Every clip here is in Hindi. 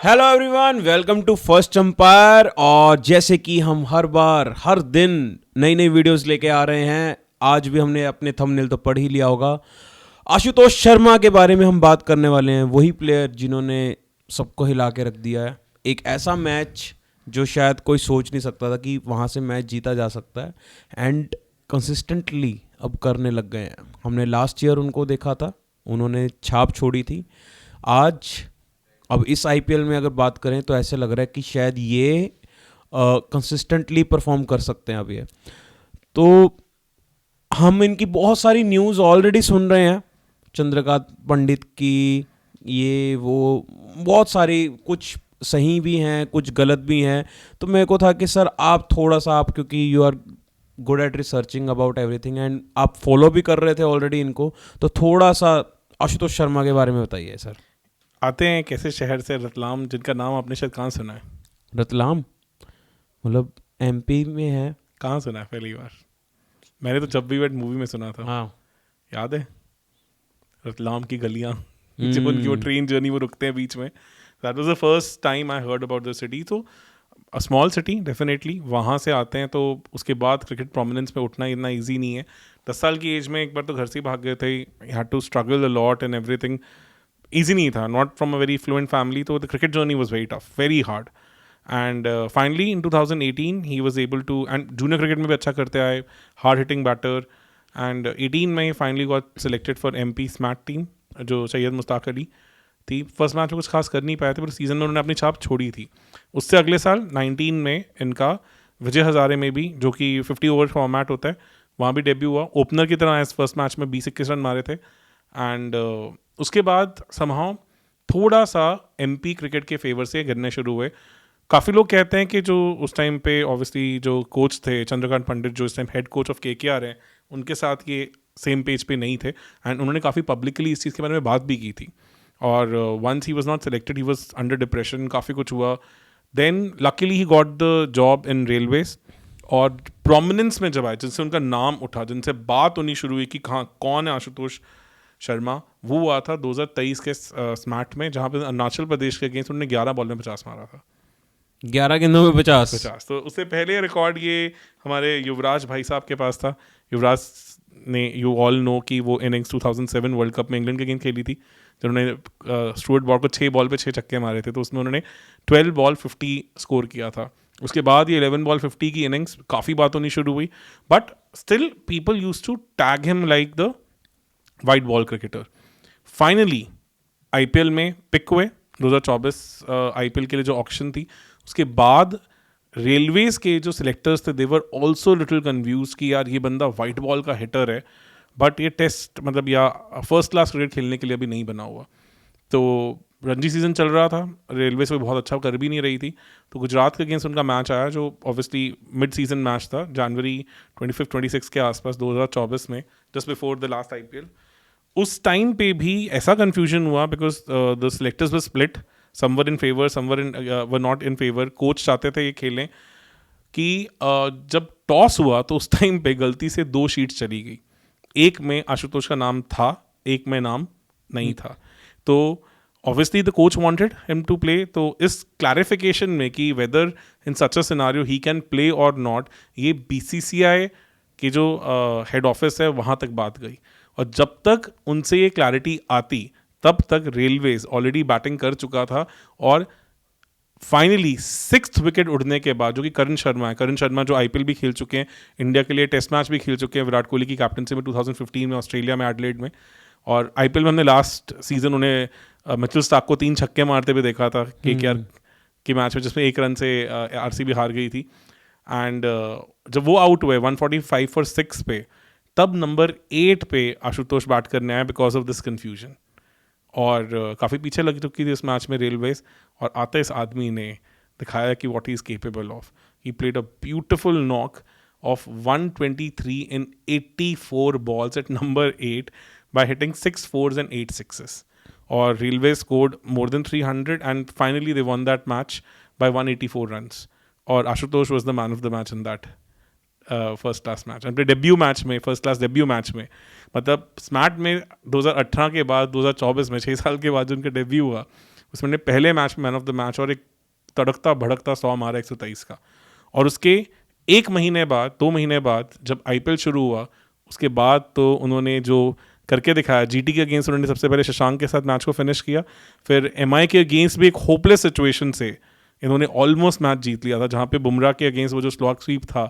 Hello everyone, welcome to first umpire. और जैसे कि हम हर बार हर दिन नई नई वीडियोस लेके आ रहे हैं, आज भी हमने अपने थंबनेल तो पढ़ ही लिया होगा। आशुतोष शर्मा के बारे में हम बात करने वाले हैं, वही प्लेयर जिन्होंने सबको हिला के रख दिया है। एक ऐसा मैच जो शायद कोई सोच नहीं सकता था कि वहाँ से मैच जीता जा सकता है, एंड कंसिस्टेंटली अब करने लग गए हैं। हमने लास्ट ईयर उनको देखा था, उन्होंने छाप छोड़ी थी। आज अब इस आईपीएल में अगर बात करें तो ऐसे लग रहा है कि शायद ये कंसिस्टेंटली परफॉर्म कर सकते हैं। अब ये तो हम इनकी बहुत सारी न्यूज़ ऑलरेडी सुन रहे हैं, चंद्रकांत पंडित की, ये वो बहुत सारी, कुछ सही भी हैं कुछ गलत भी हैं। तो मेरे को था कि सर आप थोड़ा सा, आप क्योंकि you are good at researching about everything and आप फॉलो भी कर रहे थे ऑलरेडी इनको, तो थोड़ा सा आशुतोष शर्मा के बारे में बताइए सर। आते हैं कैसे शहर से, रतलाम, जिनका नाम आपने शायद कहाँ सुना है? रतलाम मतलब एमपी में है? कहाँ सुना है पहली बार? मैंने तो जब भी वेट मूवी में सुना था। हाँ। याद है रतलाम की गलियाँ जब उनकी वो ट्रेन जर्नी वो रुकते हैं बीच में। That was the first time I heard about the city. तो अ स्मॉल सिटी डेफिनेटली, वहाँ से आते हैं तो उसके बाद क्रिकेट प्रोमिनेंस में उठना इतना ईजी नहीं है। 10 साल की एज में एक बार तो घर से ही भाग गए थे। Had to struggle a lot and everything. Easy नहीं था, not from a very fluent family, तो the cricket journey was very tough, very hard. And finally in 2018 he was able to, and junior cricket में भी अच्छा करते आए, हार्ड हिटिंग बैटर। एंड 18 में ही finally got selected for MP SMAT team, जो सैयद मुश्ताक अली थी। फर्स्ट मैच में कुछ खास कर नहीं पाए थे, पर सीजन में उन्होंने अपनी छाप छोड़ी थी। उससे अगले साल 19 में इनका विजय हज़ारे में भी, जो कि 50 ओवर फॉर्मेट होता है, वहाँ भी डेब्यू हुआ। ओपनर की तरह इस फर्स्ट मैच में 20-21 रन मारे थे। एंड उसके बाद समहाउ थोड़ा सा एमपी क्रिकेट के फेवर से गिरने शुरू हुए। काफ़ी लोग कहते हैं कि जो उस टाइम पे ऑब्वियसली जो कोच थे चंद्रकांत पंडित, जो इस time head coach of KKR हैं, उनके साथ ये सेम पेज पे नहीं थे। एंड उन्होंने काफ़ी पब्लिकली इस चीज़ के बारे में बात भी की थी। और once he was not selected, he was under depression, काफ़ी कुछ हुआ। Then luckily he got the job in railways. और प्रोमिनेंस में जब आए, जिनसे उनका नाम उठा, जिनसे बात होनी शुरू हुई कि कहाँ कौन है आशुतोष शर्मा, वो हुआ था 2023 के स्मैट में, जहाँ पे अरुणाचल प्रदेश के अगेंस्ट उन्होंने 11 बॉल में 50 मारा था। 11 गेंदों में 50। तो उससे पहले रिकॉर्ड ये हमारे युवराज भाई साहब के पास था। युवराज ने, यू ऑल नो कि वो इनिंग्स 2007 वर्ल्ड कप में इंग्लैंड के अगेंस्ट खेली थी, जिन्होंने स्टुअर्ट ब्रॉड को 6 बॉल पे 6 छक्के मारे थे। तो उसमें उन्होंने 12 बॉल 50 स्कोर किया था। उसके बाद ये 11 बॉल 50 की इनिंग्स काफ़ी बात होनी शुरू हुई, but still people use to tag him like the white ball cricketer. Finally IPL में पिक हुए 2024 आईपीएल के लिए जो ऑक्शन थी। उसके बाद रेलवेज के जो सिलेक्टर्स थे, दे वर ऑल्सो लिटिल कन्फ्यूज कि यार ये बंदा वाइट बॉल का हिटर है, बट ये टेस्ट मतलब या फर्स्ट क्लास क्रिकेट खेलने के लिए अभी नहीं बना हुआ। तो रणजी सीजन चल रहा था, रेलवे से बहुत अच्छा कर भी नहीं रही थी। तो गुजरात के अगेंस्ट उनका मैच आया, जो ऑब्वियसली मिड सीजन मैच था, जनवरी 25-26 के आसपास 2024 में, just before the last IPL. उस टाइम पे भी ऐसा कन्फ्यूजन हुआ because the selectors were split, समवर in favour, समवर in were not in favour. Coach चाहते थे ये खेलें कि जब टॉस हुआ तो उस टाइम पे गलती से 2 शीट्स चली गई। एक में आशुतोष का नाम था, एक में नाम नहीं था। तो obviously the coach wanted him to play. तो इस क्लैरिफिकेशन में कि whether in such a scenario he can play और नॉट, ये बीसीसीआई की जो हेड ऑफिस है वहाँ तक बात गई। और जब तक उनसे ये क्लैरिटी आती, तब तक रेलवेज ऑलरेडी बैटिंग कर चुका था। और फाइनली 6th विकेट उड़ने के बाद, जो कि करण शर्मा है, करण शर्मा जो आईपीएल भी खेल चुके हैं, इंडिया के लिए टेस्ट मैच भी खेल चुके हैं विराट कोहली की कैप्टनसी में 2015 में ऑस्ट्रेलिया में, एडलेड में। और आईपीएल में हमने लास्ट सीजन उन्हें मिचेल स्टार्क को 3 छक्के मारते हुए देखा था केकेआर के मैच में, जिसमें 1 रन से आरसीबी हार गई थी। एंड जब वो आउट हुए 145 फॉर 6 पे, तब नंबर 8 पे आशुतोष बैट करने आया बिकॉज ऑफ दिस कन्फ्यूजन। और काफ़ी पीछे लग चुकी थी इस मैच में रेलवेज। और आते इस आदमी ने दिखाया कि what he is capable of. He played a beautiful knock of 123 in 84 balls at number 8 by hitting 6 fours and 8 sixes. Or Railway scored more than 300 and finally they won that match by 184 runs. Or Ashutosh was the man of the match in that first class match, अपने डेब्यू मैच में, फर्स्ट क्लास डेब्यू मैच में। मतलब स्मैट में 2018 के बाद 2024 में 6 साल के बाद जो उनका डेब्यू हुआ, उसमें ने पहले मैच में मैन ऑफ द मैच और एक तड़कता भड़कता 100 मारा 123 का। और उसके 1 महीने बाद 2 महीने बाद जब IPL शुरू हुआ उसके बाद तो उन्होंने जो करके दिखाया, GT के अगेंस्ट उन्होंने सबसे पहले शशांक के साथ मैच को फिनिश किया, फिर MI के अगेंस्ट भी एक होपलेस सिचुएशन से इन्होंने ऑलमोस्ट मैच जीत लिया था, जहाँ पे बुमराह के अगेंस्ट वो जो स्लॉग स्वीप था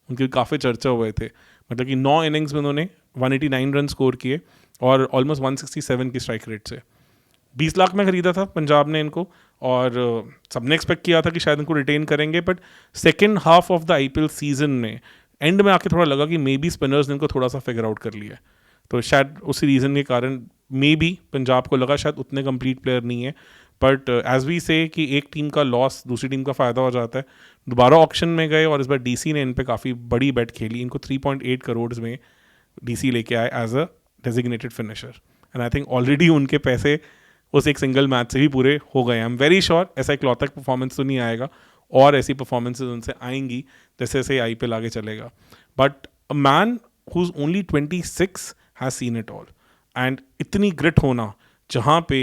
उनके काफ़ी चर्चा हुए थे। मतलब कि 9 इनिंग्स में उन्होंने 189 रन स्कोर किए और ऑलमोस्ट 167 की स्ट्राइक रेट से। 20 लाख में खरीदा था पंजाब ने इनको और सबने एक्सपेक्ट किया था कि शायद इनको रिटेन करेंगे, but second half of the IPL season में एंड में आके थोड़ा लगा कि मे बी स्पिनर्स ने इनको थोड़ा सा फिगर आउट कर लिया है। तो शायद उसी रीज़न के कारण मे बी पंजाब को लगा शायद उतने कंप्लीट प्लेयर नहीं है, बट एज वी से कि एक टीम का लॉस दूसरी टीम का फ़ायदा हो जाता है। दोबारा ऑक्शन में गए और इस बार DC ने इन पे काफ़ी बड़ी बेट खेली, इनको 3.8 करोड़ में DC लेके आए as a designated finisher, and I think already उनके पैसे उस एक सिंगल मैच से भी पूरे हो गए। आई एम वेरी श्योर ऐसा एक लौतक परफॉर्मेंस तो नहीं आएगा और ऐसी परफॉर्मेंसेज उनसे आएंगी जैसे जैसे IPL आगे चलेगा। But a man who is only 26 has seen it all, and इतनी ग्रिट होना जहाँ पे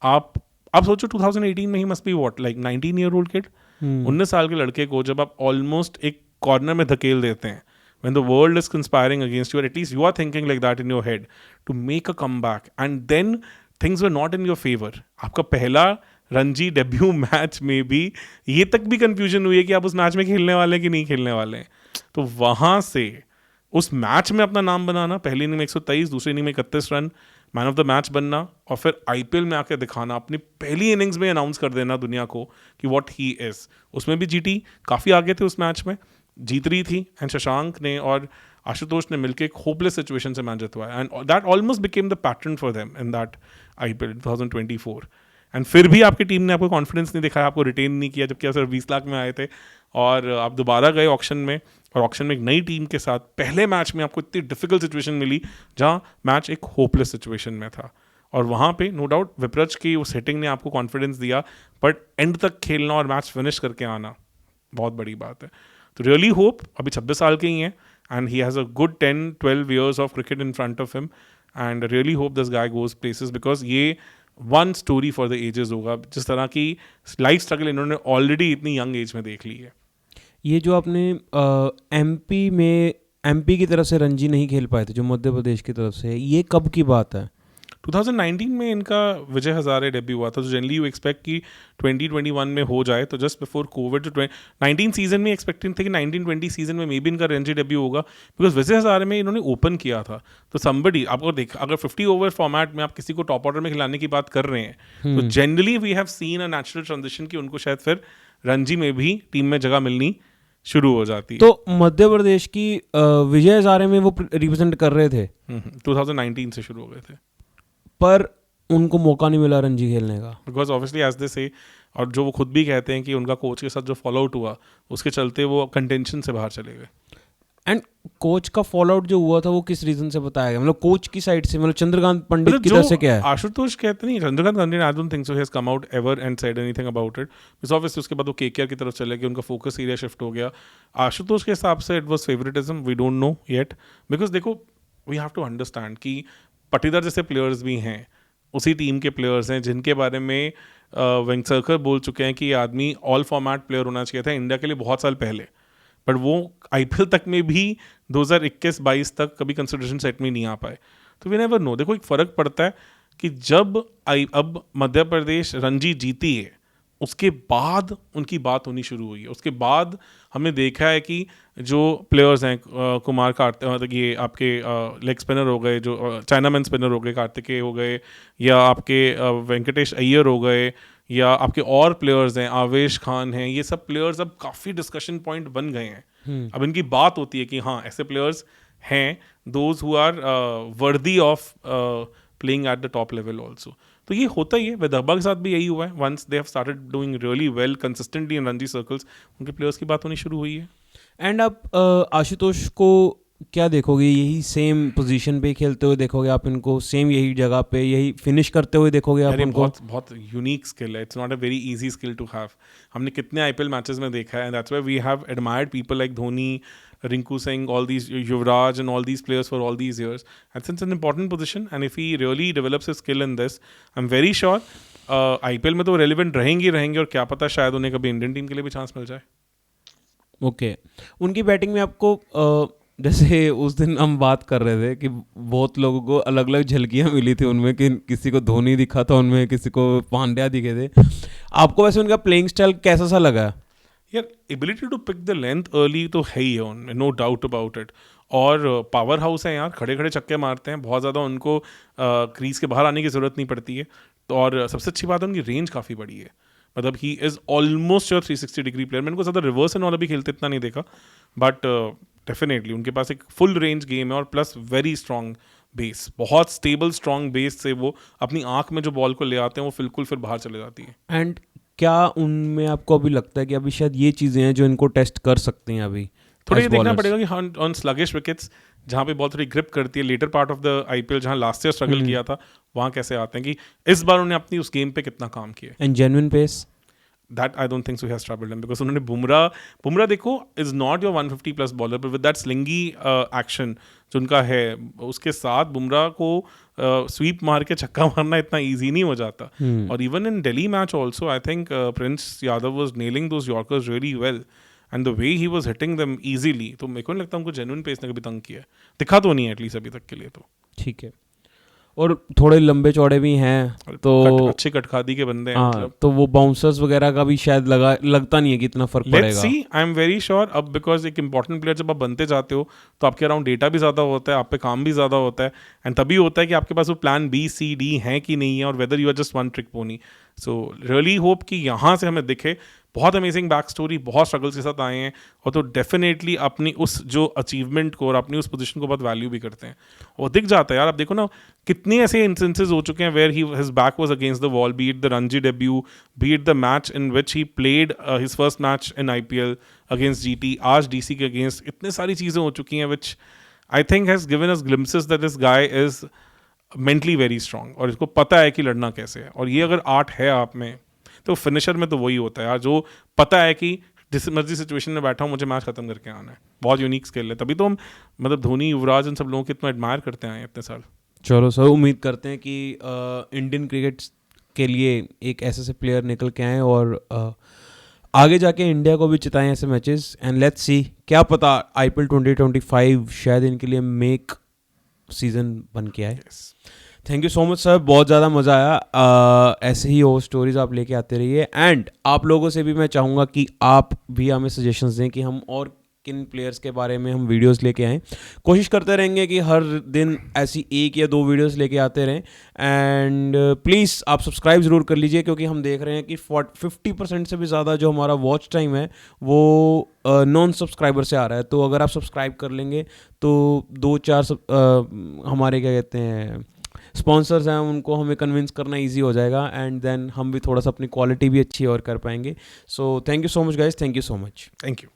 आप सोचो 2018 में he must be what like 19 year old kid, 19 साल के लड़के को जब आप ऑलमोस्ट एक कॉर्नर में धकेल देते हैं, when the world is conspiring against you, or at least you are thinking like that in your head, to make a comeback, and then things were not in your favor. आपका पहला रणजी डेब्यू मैच में भी ये तक भी कंफ्यूजन हुई है कि आप उस मैच में खेलने वाले हैं कि नहीं खेलने वाले हैं। तो वहाँ से उस मैच में अपना नाम बनाना, पहली इनिंग में 123, दूसरी इनिंग में 31 run, man of the match बनना, और फिर IPL में आके दिखाना, अपनी पहली इनिंग्स में अनाउंस कर देना दुनिया को कि व्हाट ही इज। उसमें भी GT काफ़ी आगे थे उस मैच में, जीत रही थी, एंड शशांक ने और आशुतोष ने मिलकर एक होपलेस सिचुएशन से मैच जितवाया, and that almost became the pattern for them in that IPL 2024। And फिर भी आपकी टीम ने आपको कॉन्फिडेंस नहीं दिखाया, आपको रिटेन नहीं किया, जबकि आप सिर्फ 20 लाख में आए थे, और आप दोबारा गए ऑक्शन में, और ऑक्शन में एक नई टीम के साथ पहले मैच में आपको इतनी डिफिकल्ट सिचुएशन मिली जहाँ मैच एक होपलेस सिचुएशन में था, और वहाँ पे नो डाउट विपरज की उस हिटिंग ने आपको कॉन्फिडेंस दिया, बट एंड तक खेलना और मैच फिनिश करके आना बहुत बड़ी बात है। तो रियली होप, अभी 26 साल के ही हैं, and he has a good 10-12 years of cricket in front of him, and really hope this guy goes places, because ये one story for the ages होगा, जिस तरह की लाइफ स्ट्रगल इन्होंने ऑलरेडी इतनी यंग एज में देख ली है। ये जो आपने MP की तरफ से रणजी नहीं खेल पाए थे, जो मध्य प्रदेश की तरफ से है, ये कब की बात है? 2019 में इनका विजय हजारे डेब्यू हुआ था, तो जनरली यू एक्सपेक्ट कि 2021 में हो जाए, तो जस्ट बिफोर कोविड जो 19 सीजन में एक्सपेक्टिंग थे कि 19-20 सीजन में मे बी इनका रणजी डेब्यू होगा, बिकॉज विजय हजारे में इन्होंने ओपन किया था। तो समबडी आपको देख, अगर 50 ओवर फॉर्मेट में आप किसी को टॉप ऑर्डर में खिलाने की बात कर रहे हैं, तो generally we have seen a natural transition कि उनको शायद फिर रणजी में भी टीम में जगह मिलनी शुरू हो जाती है। तो मध्य प्रदेश की विजय हजारे में वो रिप्रेजेंट कर रहे थे, 2019 से शुरू हो गए थे, पर उनको मौका नहीं मिला रणजी खेलने का, बिकॉज ऑब्वियसली एज दे से, और जो वो खुद भी कहते हैं कि उनका कोच के साथ जो फॉलो आउट हुआ उसके चलते वो कंटेंशन से बाहर चले गए। एंड कोच का फॉलो आउट जो हुआ था वो किस रीजन से बताया गया, मतलब कोच की साइड से, मतलब चंद्रकांत पंडित की तरफ से क्या है? आशुतोष कहते नहीं, Chandrakant Pandit I don't think so he has come out ever and said anything about it, because obviously उसके बाद वो KKR की तरफ चले गए, उनका फोकस एरिया शिफ्ट हो गया। आशुतोष के हिसाब से it was favouritism, we don't know yet, because देखो वी हैव टू अंडरस्टैंड कि पाटीदार जैसे प्लेयर्स भी हैं, उसी टीम के प्लेयर्स हैं जिनके बारे में वेंकसरकर बोल चुके हैं कि ये आदमी ऑल फॉर्मेट प्लेयर होना चाहिए था इंडिया के लिए बहुत साल पहले, बट वो IPL तक में भी 2021-22 तक कभी कंसिडरेशन सेट में नहीं आ पाए। तो वी नेवर नो, देखो एक फ़र्क पड़ता है कि जब अब मध्य प्रदेश रणजी जीती है, उसके बाद उनकी बात होनी शुरू हुई है। उसके बाद हमने देखा है कि जो प्लेयर्स हैं, कुमार कार्तिक, मतलब ये आपके लेग स्पिनर हो गए, जो चाइनामैन स्पिनर हो गए, कार्तिकेय हो गए, या आपके वेंकटेश अय्यर हो गए, या आपके और प्लेयर्स हैं, आवेश खान हैं, ये सब प्लेयर्स अब काफ़ी डिस्कशन पॉइंट बन गए हैं। अब इनकी बात होती है कि हाँ ऐसे प्लेयर्स हैं, those who are worthy of playing at the top level also. तो ये होता ही है, विदर्भा के साथ भी यही हुआ है। Once they have started doing really well consistently in Ranji circles, उनके प्लेयर्स की बात होनी शुरू हुई है। एंड आप आशुतोष को क्या देखोगे, यही सेम पोजीशन पे खेलते हुए देखोगे आप इनको, सेम यही जगह पे यही फिनिश करते हुए देखोगे आप उनको? बहुत यूनिक स्किल है, it's not a very easy skill to have. हमने कितने IPL मैचेस में देखा है, and that's why we have admired people like Dhoni, Rinku Singh, all these Yuvraj and all these players for all these years. And since it's an important position, and if he really develops his skill in this, I'm very sure IPL में तो रेलिवेंट रहेंगे और क्या पता शायद उन्हें कभी इंडियन टीम के लिए भी चांस मिल जाए। ओके उनकी बैटिंग में आपको जैसे उस दिन हम बात कर रहे थे कि बहुत लोगों को अलग अलग झलकियां मिली थी उनमें, कि किसी को धोनी दिखा था उनमें, किसी को पांड्या दिखे थे। आपको वैसे उनका प्लेइंग स्टाइल कैसा सा लगा? यार ability to pick the length early तो है ही है उनमें, नो डाउट अबाउट इट। और पावर हाउस है यार, खड़े खड़े छक्के मारते हैं, बहुत ज़्यादा उनको क्रीज के बाहर आने की ज़रूरत नहीं पड़ती है। तो और सबसे अच्छी बात है उनकी रेंज काफ़ी बड़ी है, मतलब he is almost your 360 degree player. मैंने को ज़्यादा रिवर्स एंड ऑल अभी खेलते इतना नहीं देखा, बट डेफिनेटली उनके पास एक फुल रेंज गेम है और प्लस वेरी स्ट्रॉन्ग बेस, बहुत स्टेबल स्ट्रॉन्ग बेस से वो अपनी आंख में जो बॉल को ले आते हैं वो बिल्कुल फिर बाहर चले जाती है। एंड क्या उनमें आपको अभी लगता है कि अभी शायद ये चीज़ें हैं जो इनको टेस्ट कर सकते हैं अभी? थोड़ा as ये देखना bowlers? पड़ेगा कि ऑन स्लगिश विकेट्स जहाँ पे बॉल थोड़ी ग्रिप करती है, later part of the IPL जहाँ लास्ट ईयर स्ट्रगल किया था, वहाँ कैसे आते हैं, कि इस बार उन्होंने अपनी उस गेम पे कितना काम किया है। And genuine pace? That I don't think so he has troubled him, because उन्होंने बुमराह देखो is not your 150 plus bowler, but with that slingy action जो उनका है, उसके साथ बुमराह को स्वीप मार के छक्का मारना इतना easy नहीं हो जाता। और even in Delhi match also I think Prince Yadav was nailing those Yorkers really well, and the way he was hitting them easily, तो मेरे को नहीं लगता उनको genuine pace ने कभी तंग किया है, दिखा तो नहीं है एटलीस्ट अभी तक के लिए तो। ठीक है, और थोड़े लंबे चौड़े भी हैं तो अच्छे कटखादी के बंदे हैं, हाँ, मतलब तो वो बाउंसर्स वगैरह का भी शायद लगता नहीं है कि इतना फर्क लेट्स पड़ेगा। सी, आई एम वेरी श्योर अब, बिकॉज एक इंपॉर्टेंट प्लेयर जब आप बनते जाते हो तो आपके अराउंड डेटा भी ज़्यादा होता है, आप पे काम भी ज़्यादा होता है, एंड तभी होता है कि आपके पास वो प्लान बी सी डी है कि नहीं है, और whether you are just one trick pony. So really hope कि यहाँ से हमें दिखे बहुत अमेजिंग बैक स्टोरी, बहुत स्ट्रगल्स के साथ आए हैं, और तो डेफिनेटली अपनी उस जो अचीवमेंट को और अपनी उस पोजीशन को बहुत वैल्यू भी करते हैं, और दिख जाता है यार। आप देखो ना कितने ऐसे इंस्टेंसेस हो चुके हैं where his back was against the wall, be it the Ranji debut, be it the match in which he played his first match in IPL against GT, आज डीसी के अगेंस्ट, इतने सारी चीज़ें हो चुकी हैं which I think has given us glimpses that this guy is mentally very strong, और इसको पता है कि लड़ना कैसे है। और ये अगर आर्ट है आप में, तो फिनिशर में तो वही होता है यार, जो पता है कि जिस मर्जी सिचुएशन में बैठा हूँ मुझे मैच खत्म करके आना है। बहुत यूनिक स्किल है, तभी तो हम मतलब धोनी, युवराज, इन सब लोगों को इतना एडमायर करते हैं इतने साल। चलो सर, उम्मीद करते हैं कि इंडियन क्रिकेट के लिए एक ऐसे प्लेयर निकल के आए और आगे जाके इंडिया को भी चिताएं ऐसे मैचेस, एंड लेट्स सी, क्या पता आईपीएल 2025 शायद इनके लिए मेक सीजन बन के आए। Thank you so much sir, बहुत ज़्यादा मज़ा आया। ऐसे ही हो स्टोरीज आप लेके आते रहिए, एंड आप लोगों से भी मैं चाहूँगा कि आप भी हमें सजेशंस दें कि हम और किन प्लेयर्स के बारे में हम वीडियोस लेके आएँ। कोशिश करते रहेंगे कि हर दिन ऐसी 1 या 2 वीडियोस लेके आते रहें, एंड प्लीज़ आप सब्सक्राइब ज़रूर कर लीजिए, क्योंकि हम देख रहे हैं कि 50% से भी ज़्यादा जो हमारा वॉच टाइम है वो नॉन सब्सक्राइबर से आ रहा है। तो अगर आप सब्सक्राइब कर लेंगे तो 2-4 हमारे क्या कहते हैं स्पॉन्सर्स हैं, उनको हमें कन्विंस करना इजी हो जाएगा, एंड देन हम भी थोड़ा सा अपनी क्वालिटी भी अच्छी और कर पाएंगे। So thank you so much guys, thank you so much. Thank you.